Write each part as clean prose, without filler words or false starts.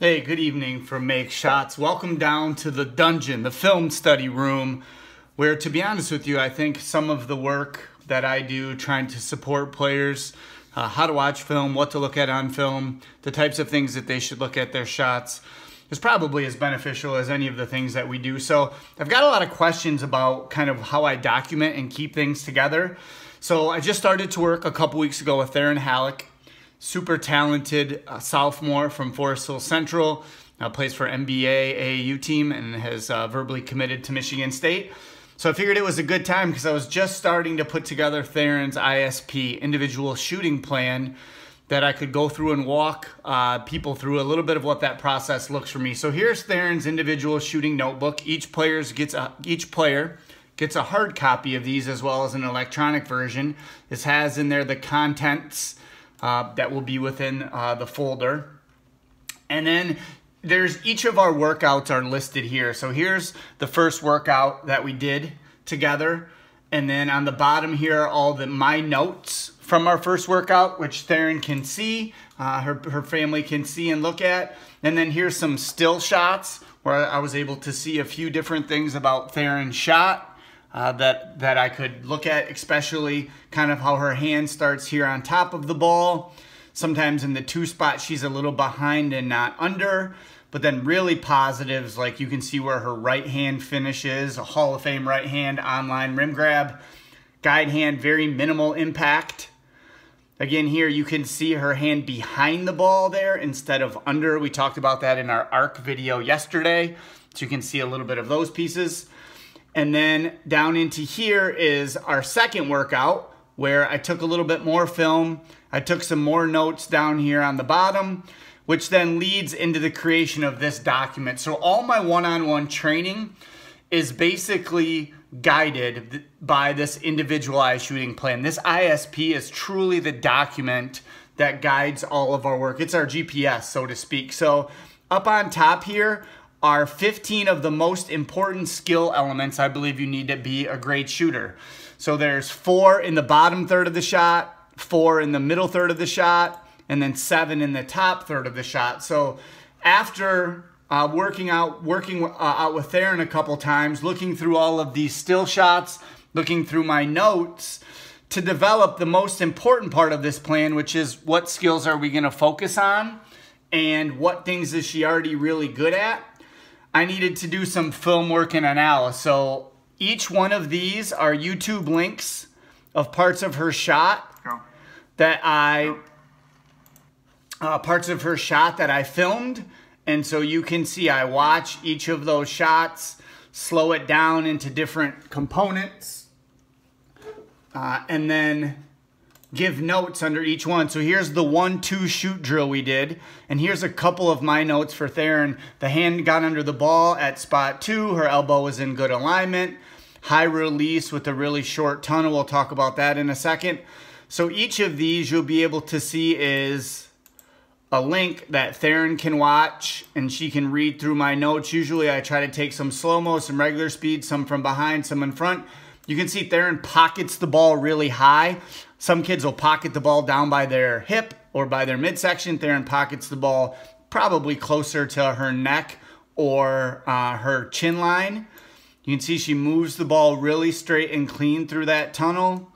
Hey, good evening from Make Shots. Welcome down to the dungeon, the film study room, where, to be honest with you, I think some of the work that I do trying to support players, how to watch film, what to look at on film, the types of things that they should look at their shots, is probably as beneficial as any of the things that we do. So I've got a lot of questions about kind of how I document and keep things together. So I just started to work a couple weeks ago with Theryn Hallock. Super talented sophomore from Forest Hill Central, plays for NBA AAU team and has verbally committed to Michigan State. So I figured it was a good time because I was just starting to put together Theryn's ISP, individual shooting plan, that I could go through and walk people through a little bit of what that process looks for me. So here's Theryn's individual shooting notebook. Each player gets a hard copy of these as well as an electronic version. This has in there the contents that will be within the folder. And then there's each of our workouts are listed here. So here's the first workout that we did together. And then on the bottom here are all my notes from our first workout, which Theryn can see, her family can see and look at. And then here's some still shots where I was able to see a few different things about Theryn's shot. That I could look at, especially kind of how her hand starts here on top of the ball. Sometimes in the two spot, she's a little behind and not under, but then really positives, like you can see where her right hand finishes, a Hall of Fame right hand, online rim grab, guide hand, very minimal impact. Again, here you can see her hand behind the ball there instead of under. We talked about that in our arc video yesterday, so you can see a little bit of those pieces. And then down into here is our second workout where I took a little bit more film. I took some more notes down here on the bottom, which then leads into the creation of this document. So all my one-on-one training is basically guided by this individualized shooting plan. This ISP is truly the document that guides all of our work. It's our GPS, so to speak. So up on top here are 15 of the most important skill elements I believe you need to be a great shooter. So there's 4 in the bottom third of the shot, 4 in the middle third of the shot, and then 7 in the top third of the shot. So after working out with Theryn a couple times, looking through all of these still shots, looking through my notes, to develop the most important part of this plan, which is what skills are we gonna focus on and what things is she already really good at, I needed to do some film work and analysis. So each one of these are YouTube links of parts of her shot that I filmed. And so you can see I watch each of those shots, slow it down into different components, and then give notes under each one. So here's the 1-2 shoot drill we did. And here's a couple of my notes for Theryn. The hand got under the ball at spot 2. Her elbow was in good alignment. High release with a really short tunnel. We'll talk about that in a second. So each of these you'll be able to see is a link that Theryn can watch and she can read through my notes. Usually I try to take some slow-mo, some regular speed, some from behind, some in front. You can see Theryn pockets the ball really high. Some kids will pocket the ball down by their hip or by their midsection. Theryn pockets the ball probably closer to her neck or her chin line. You can see she moves the ball really straight and clean through that tunnel,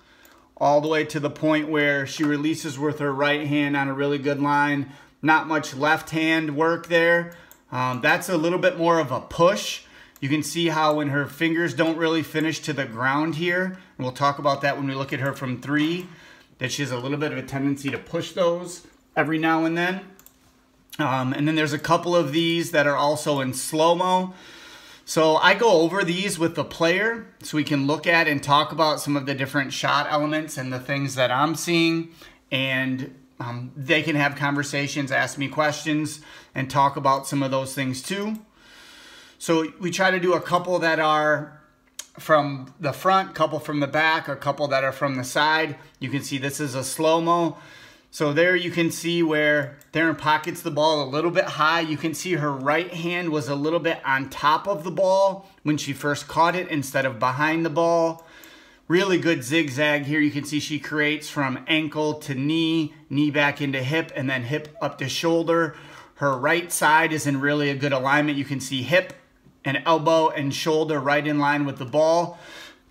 all the way to the point where she releases with her right hand on a really good line. Not much left hand work there. That's a little bit more of a push. You can see how when her fingers don't really finish to the ground here, and we'll talk about that when we look at her from 3, that she has a little bit of a tendency to push those every now and then. And then there's a couple of these that are also in slow-mo. So I go over these with the player so we can look at and talk about some of the different shot elements and the things that I'm seeing. And they can have conversations, ask me questions, and talk about some of those things too. So we try to do a couple that are from the front, a couple from the back, a couple that are from the side. You can see this is a slow-mo. So there you can see where Theryn pockets the ball a little bit high. You can see her right hand was a little bit on top of the ball when she first caught it instead of behind the ball. Really good zigzag here. You can see she creates from ankle to knee, knee back into hip, and then hip up to shoulder. Her right side is in really a good alignment. You can see hip and elbow and shoulder right in line with the ball.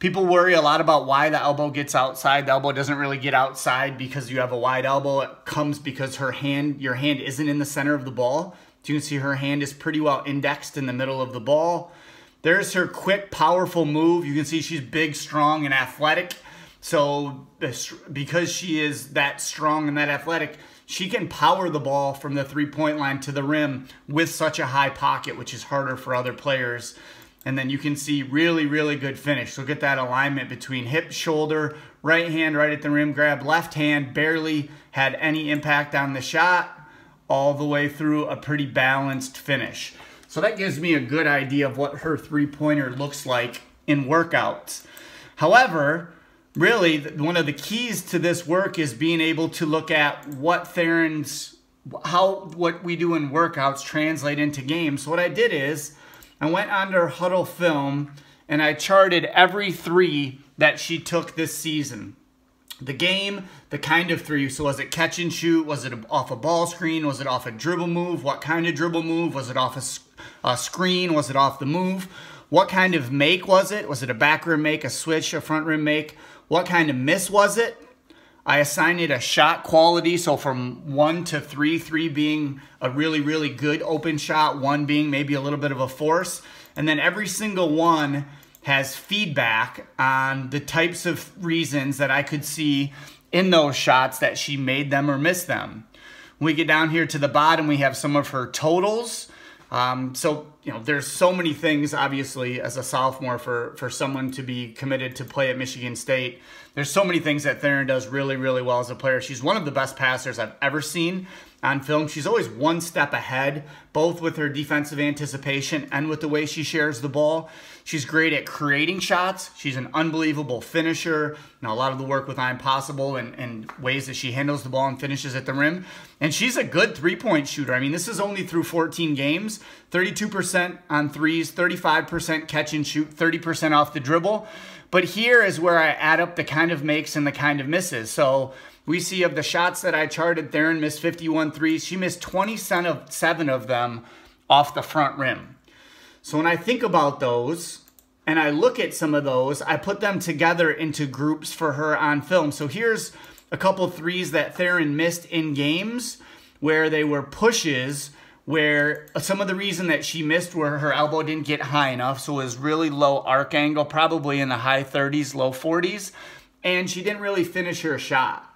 People worry a lot about why the elbow gets outside. The elbow doesn't really get outside because you have a wide elbow. It comes because your hand isn't in the center of the ball. So you can see her hand is pretty well indexed in the middle of the ball. There's her quick, powerful move. You can see she's big, strong, and athletic. So because she is that strong and that athletic, she can power the ball from the three-point line to the rim with such a high pocket, which is harder for other players. And then you can see really, really good finish. Look at that alignment between hip, shoulder, right hand right at the rim grab, left hand barely had any impact on the shot, all the way through a pretty balanced finish. So that gives me a good idea of what her three-pointer looks like in workouts. However, really, one of the keys to this work is being able to look at what what we do in workouts translate into games. So what I did is I went under Huddle Film and I charted every three that she took this season. The game, the kind of three. So was it catch and shoot? Was it off a ball screen? Was it off a dribble move? What kind of dribble move? Was it off a screen? Was it off the move? What kind of make was it? Was it a back rim make, a switch, a front rim make? What kind of miss was it? I assigned it a shot quality, so from 1 to 3, 3 being a really, really good open shot, 1 being maybe a little bit of a force. And then every single one has feedback on the types of reasons that I could see in those shots that she made them or missed them. When we get down here to the bottom, we have some of her totals. There's so many things, obviously, as a sophomore for someone to be committed to play at Michigan State. There's so many things that Theryn does really, really well as a player. She's one of the best passers I've ever seen on film. She's always one step ahead, both with her defensive anticipation and with the way she shares the ball. She's great at creating shots. She's an unbelievable finisher. A lot of the work with I'm Possible and ways that she handles the ball and finishes at the rim. And she's a good three-point shooter. I mean, this is only through 14 games. 32% on threes, 35% catch and shoot, 30% off the dribble. But here is where I add up the kind of makes and the kind of misses. So we see of the shots that I charted, Theryn missed 51 threes. She missed 27 of them off the front rim. So when I think about those and I look at some of those, I put them together into groups for her on film. So here's a couple threes that Theryn missed in games where they were pushes, where some of the reason that she missed were her elbow didn't get high enough, so it was really low arc angle, probably in the high 30s, low 40s, and she didn't really finish her shot.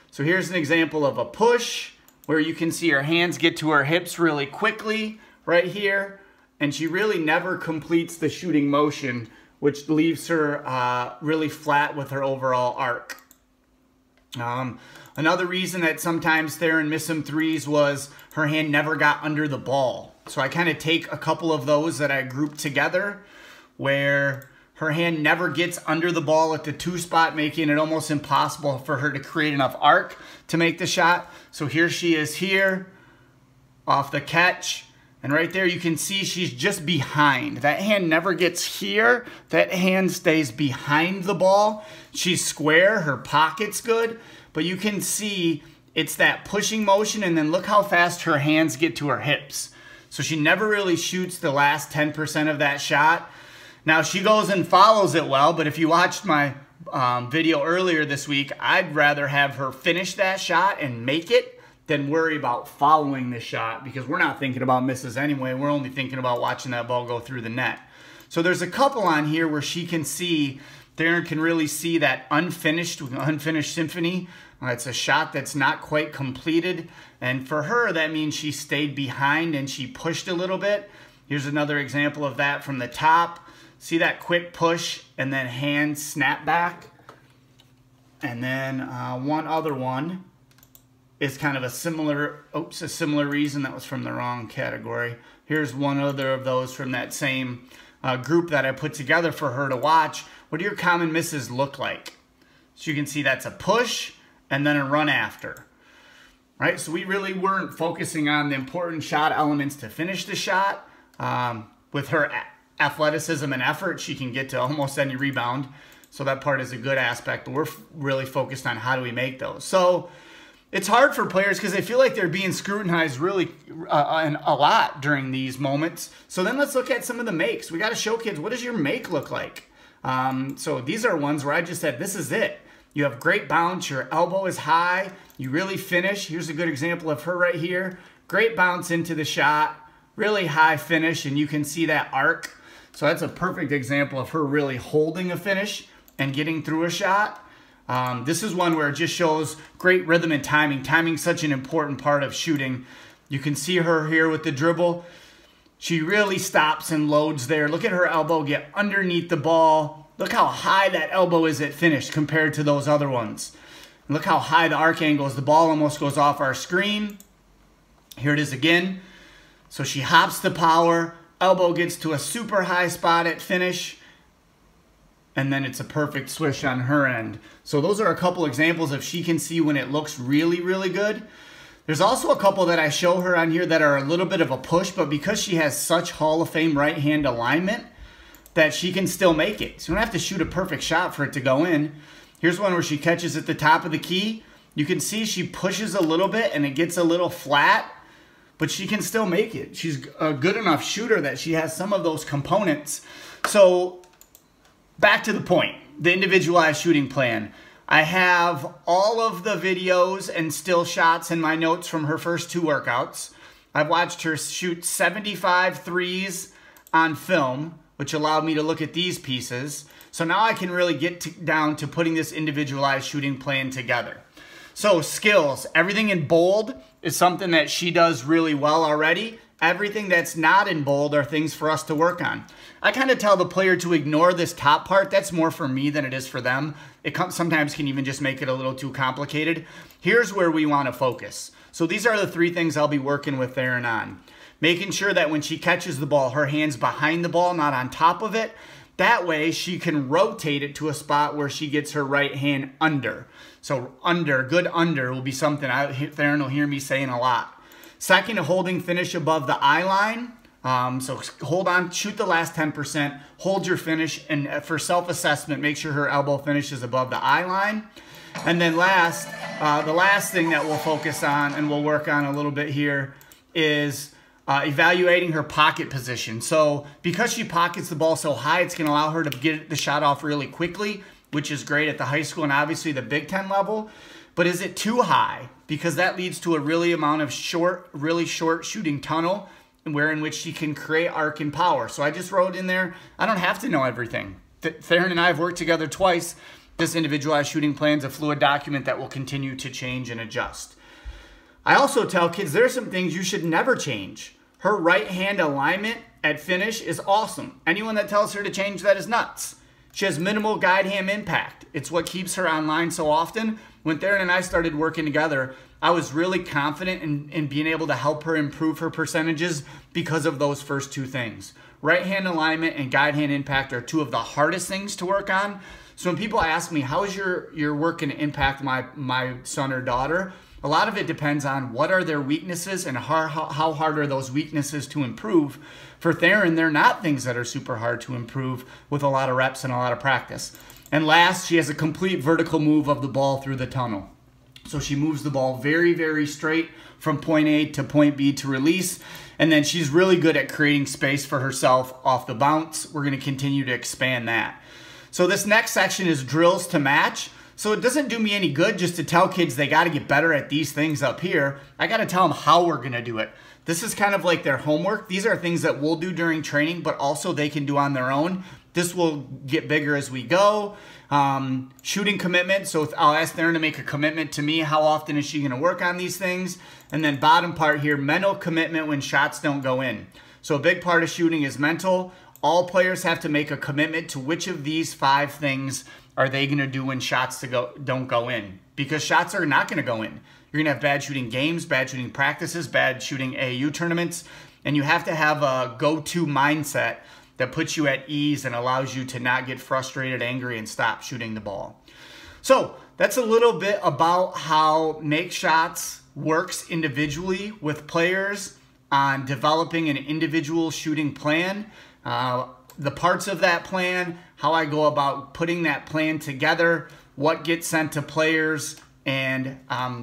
So here's an example of a push where you can see her hands get to her hips really quickly right here, and she really never completes the shooting motion, which leaves her really flat with her overall arc. Another reason that sometimes Theryn missed some threes was her hand never got under the ball. So I kind of take a couple of those that I grouped together where her hand never gets under the ball at the 2 spot, making it almost impossible for her to create enough arc to make the shot. So here she is here off the catch. And right there you can see she's just behind. That hand never gets here. That hand stays behind the ball. She's square, her pocket's good, but you can see it's that pushing motion, and then look how fast her hands get to her hips. So she never really shoots the last 10% of that shot. Now she goes and follows it well, but if you watched my video earlier this week, I'd rather have her finish that shot and make it than worry about following the shot, because we're not thinking about misses anyway. We're only thinking about watching that ball go through the net. So there's a couple on here where she can see, Theryn can really see that unfinished symphony. It's a shot that's not quite completed. And for her, that means she stayed behind and she pushed a little bit. Here's another example of that from the top. See that quick push and then hand snap back. And then one other one is kind of a similar reason. That was from the wrong category. Here's one other of those from that same group that I put together for her to watch. What do your common misses look like? So you can see that's a push and then a run after. Right? So we really weren't focusing on the important shot elements to finish the shot. With her athleticism and effort, she can get to almost any rebound. So that part is a good aspect, but we're really focused on how do we make those. So it's hard for players because they feel like they're being scrutinized really a lot during these moments. So then let's look at some of the makes. We got to show kids, what does your make look like? So these are ones where I just said, this is it. You have great bounce, your elbow is high, you really finish. Here's a good example of her right here. Great bounce into the shot, really high finish, and you can see that arc. So that's a perfect example of her really holding a finish and getting through a shot. This is one where it just shows great rhythm and timing. Timing's such an important part of shooting. You can see her here with the dribble. She really stops and loads there. Look at her elbow get underneath the ball. Look how high that elbow is at finish compared to those other ones. And look how high the arc angle is. The ball almost goes off our screen. Here it is again. So she hops the power. Elbow gets to a super high spot at finish. And then it's a perfect swish on her end. So those are a couple examples of she can see when it looks really, really good. There's also a couple that I show her on here that are a little bit of a push, but because she has such Hall of Fame right hand alignment, that she can still make it. So you don't have to shoot a perfect shot for it to go in. Here's one where she catches at the top of the key. You can see she pushes a little bit and it gets a little flat, but she can still make it. She's a good enough shooter that she has some of those components. So back to the point, the individualized shooting plan. I have all of the videos and still shots in my notes from her first 2 workouts. I've watched her shoot 75 threes on film, which allowed me to look at these pieces. So now I can really get down to putting this individualized shooting plan together. So skills, everything in bold is something that she does really well already. Everything that's not in bold are things for us to work on. I kind of tell the player to ignore this top part. That's more for me than it is for them. It sometimes can even just make it a little too complicated. Here's where we want to focus. So these are the 3 things I'll be working with Theryn on. Making sure that when she catches the ball, her hand's behind the ball, not on top of it. That way she can rotate it to a spot where she gets her right hand under. So under, good under will be something Theryn will hear me saying a lot. Second, holding finish above the eye line. So hold on, shoot the last 10%, hold your finish, and for self-assessment, make sure her elbow finishes above the eye line. And then last, the last thing that we'll focus on and we'll work on a little bit here is evaluating her pocket position. So because she pockets the ball so high, it's going to allow her to get the shot off really quickly, which is great at the high school and obviously the Big Ten level. But is it too high? Because that leads to a really short shooting tunnel in which she can create arc and power. So I just wrote in there, I don't have to know everything. Theryn and I have worked together twice. This individualized shooting plan is a fluid document that will continue to change and adjust. I also tell kids there are some things you should never change. Her right hand alignment at finish is awesome. Anyone that tells her to change that is nuts. She has minimal guide hand impact. It's what keeps her online so often. When Theryn and I started working together, I was really confident in being able to help her improve her percentages because of those first 2 things. Right hand alignment and guide hand impact are 2 of the hardest things to work on. So when people ask me, how is your work going to impact my son or daughter? A lot of it depends on what are their weaknesses and how hard are those weaknesses to improve. For Theryn, they're not things that are super hard to improve with a lot of reps and a lot of practice. And last, she has a complete vertical move of the ball through the tunnel. So she moves the ball very, very straight from point A to point B to release. And then she's really good at creating space for herself off the bounce. We're going to continue to expand that. So this next section is drills to match. So it doesn't do me any good just to tell kids they got to get better at these things up here. I got to tell them how we're going to do it. This is kind of like their homework. These are things that we'll do during training, but also they can do on their own. This will get bigger as we go. Shooting commitment. So I'll ask Theryn to make a commitment to me. How often is she going to work on these things? And then bottom part here, mental commitment when shots don't go in. So a big part of shooting is mental. All players have to make a commitment to which of these 5 things are they going to do when shots don't go in. Because shots are not going to go in. You're going to have bad shooting games, bad shooting practices, bad shooting AAU tournaments. And you have to have a go-to mindset that puts you at ease and allows you to not get frustrated, angry, and stop shooting the ball. So that's a little bit about how Make Shots works individually with players on developing an individual shooting plan. The parts of that plan, how I go about putting that plan together, what gets sent to players, and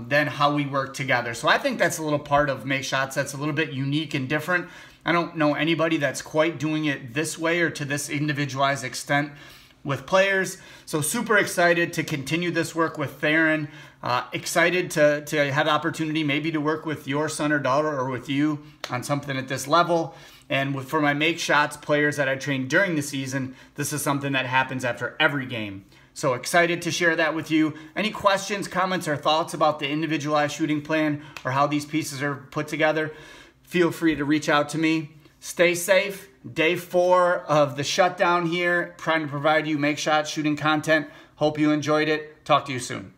then how we work together. So I think that's a little part of Make Shots that's a little bit unique and different. I don't know anybody that's quite doing it this way or to this individualized extent with players. So super excited to continue this work with Theryn. Excited to have the opportunity maybe to work with your son or daughter or with you on something at this level. And for my Make Shots players that I train during the season, this is something that happens after every game. So excited to share that with you. Any questions, comments, or thoughts about the individualized shooting plan or how these pieces are put together, feel free to reach out to me. Stay safe. Day 4 of the shutdown here, trying to provide you Make Shots shooting content. Hope you enjoyed it. Talk to you soon.